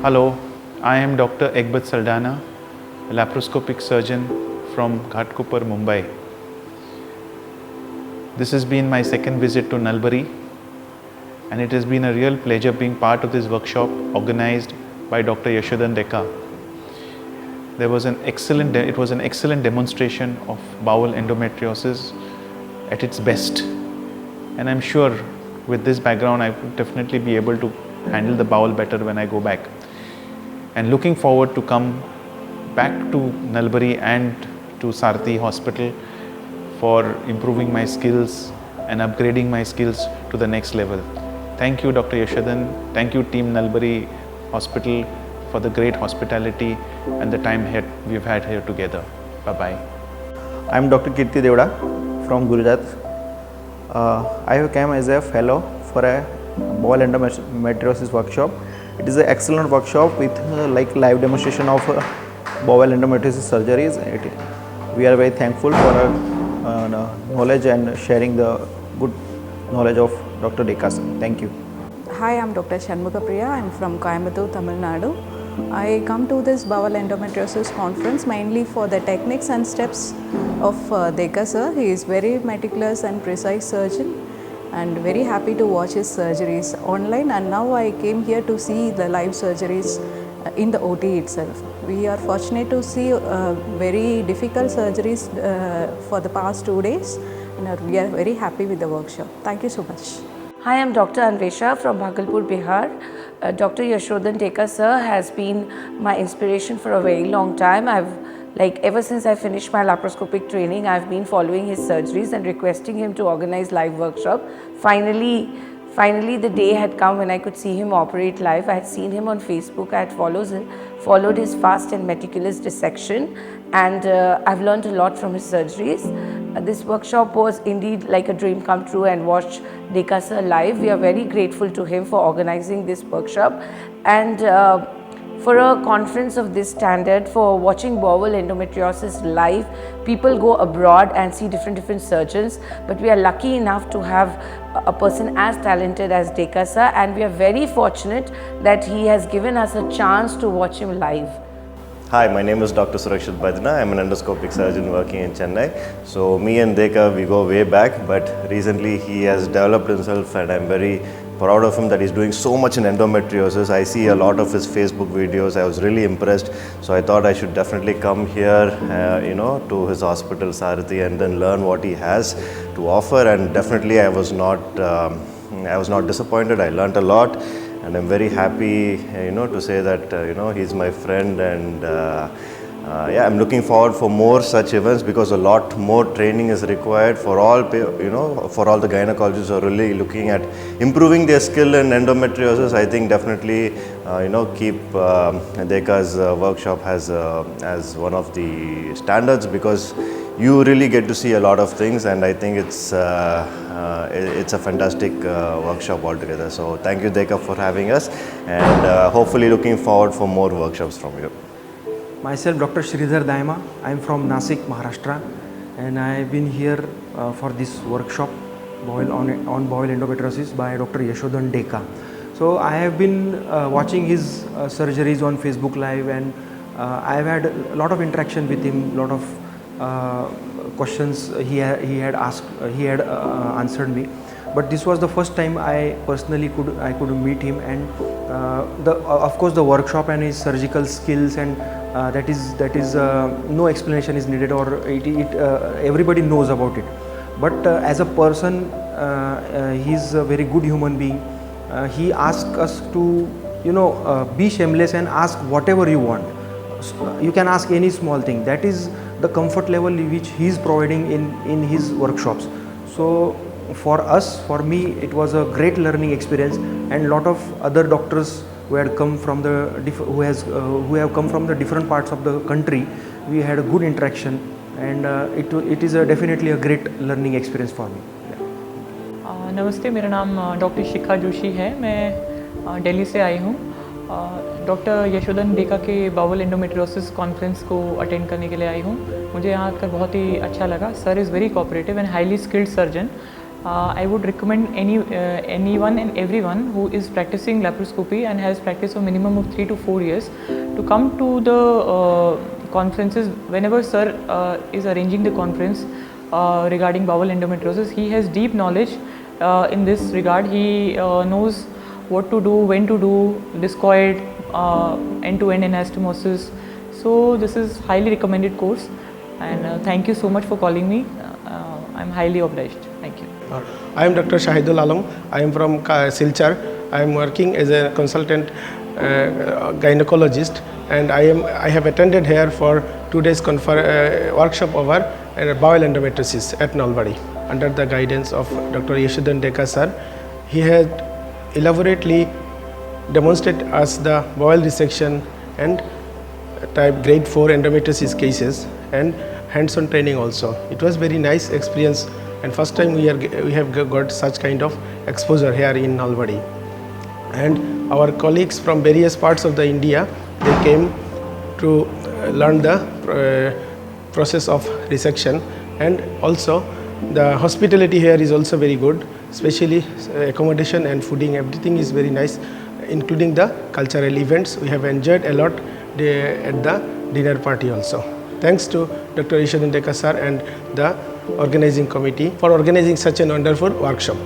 Hello, I am Dr. Egat Salana, a laparoscopic surgeon from Ghatkopar, Mumbai. This has been my second visit to Nalbari, and it has been a real pleasure being part of this workshop organized by Dr. Yashodhan Deka. It was an excellent demonstration of bowel endometriosis at its best, and I'm sure with this background I would definitely be able to handle the bowel better when I go back. And looking forward to come back to Nalbari and to Sarathi Hospital for improving my skills and upgrading my skills to the next level. Thank you, Dr. Yashodhan. Thank you, Team Nalbari Hospital, for the great hospitality and the time we've had here together. Bye-bye. I am Dr. K Dea from Gujarat. I have come as a fellow for a bowel endometriosis workshop. It is an excellent workshop with live demonstration of bowel endometriosis surgeries. We are very thankful for knowledge and sharing the good knowledge of Dr. Deka. Thank you. Hi, I'm Dr. Shanuka Prabhu. I'm from Coimbatore, Tamil Nadu. I come to this bowel endometriosis conference mainly for the techniques and steps of Deka sir. He is very meticulous and precise surgeon, and very happy to watch his surgeries online, and now I came here to see the live surgeries in the OT itself. We are fortunate to see very difficult surgeries for the past 2 days, and we are very happy with the workshop. Thank you so much. Hi, I'm Dr. Anvesha from Bhagalpur, Bihar. Dr. Yashodhan Deka sir has been my inspiration for a very long time. Ever since I finished my laparoscopic training, I've been following his surgeries and requesting him to organize live workshop. Finally the day had come when I could see him operate live. I had seen him on Facebook. I had followed his fast and meticulous dissection, and I've learned a lot from his surgeries. This workshop was indeed like a dream come true, and watched Deka sir live. We are very grateful to him for organizing this workshop, and for a conference of this standard, for watching bowel endometriosis live, people go abroad and see different surgeons, but we are lucky enough to have a person as talented as Deka sir, and we are very fortunate that he has given us a chance to watch him live. Hi, my name is Dr. Surakit Badna. I'm an endoscopic surgeon working in Chennai. So me and Deka, we go way back, but recently he has developed himself, and I'm very proud of him that he's doing so much in endometriosis. I see a lot of his Facebook videos. I was really impressed. So I thought I should definitely come here, to his hospital, Sarathi, and then learn what he has to offer. And definitely I was not disappointed. I learned a lot, and I'm very happy, to say that, he's my friend, and I'm looking forward for more such events, because a lot more training is required for all, for all the gynecologists who are really looking at improving their skill in endometriosis. I think definitely, keep Deka's workshop as one of the standards, because you really get to see a lot of things, and I think it's a fantastic workshop altogether. So thank you, Deka, for having us, and hopefully looking forward for more workshops from you. Myself, Dr. Sridhar Daima. I am from Nasik, Maharashtra, and I have been here for this workshop on bowel endometriosis by Dr. Yashodhan Deka. So I have been watching his surgeries on Facebook Live, and I have had a lot of interaction with him, lot of questions he had answered me. But this was the first time I personally could meet him, and of course the workshop and his surgical skills, and that is no explanation is needed, or everybody knows about it. But as a person, he is a very good human being. He asked us to be shameless and ask whatever you want. You can ask any small thing. That is the comfort level which he is providing in his workshops. So for me, it was a great learning experience, and lot of other doctors who have come from the different parts of the country, we had a good interaction, and it is definitely a great learning experience for me. नमस्ते, मेरा नाम doctor शिखा जोशी है। मैं दिल्ली से आई हूँ। Doctor Yashodhan Deka के bowl endometriosis conference को attend करने के लिए आई हूँ। मुझे यहाँ आकर बहुत ही अच्छा लगा। Sir is very cooperative and highly skilled surgeon, I would recommend anyone and everyone who is practicing laparoscopy and has practiced for minimum of 3 to 4 years to come to the conferences whenever sir is arranging the conference regarding bowel endometriosis. He has deep knowledge in this regard. He knows what to do, when to do, discoid, end-to-end anastomosis. So this is highly recommended course, and thank you so much for calling me. I am highly obliged. Thank you. I am Dr. Shahidul Alam. I am from Silchar. I am working as a consultant gynecologist, and I have attended here for 2 days workshop over bowel endometriosis at Nalbari under the guidance of Dr. Yashodhan Deka sir. He had elaborately demonstrated us the bowel resection and type grade 4 endometriosis cases and hands-on training also. It was very nice experience, and first time we have got such kind of exposure here in Nalbari. And our colleagues from various parts of the India, they came to learn the process of resection, and also the hospitality here is also very good, especially accommodation and fooding, everything is very nice, including the cultural events. We have enjoyed a lot at the dinner party also. Thanks to Dr. Yashodhan Deka sir and the organizing committee for organizing such a wonderful workshop.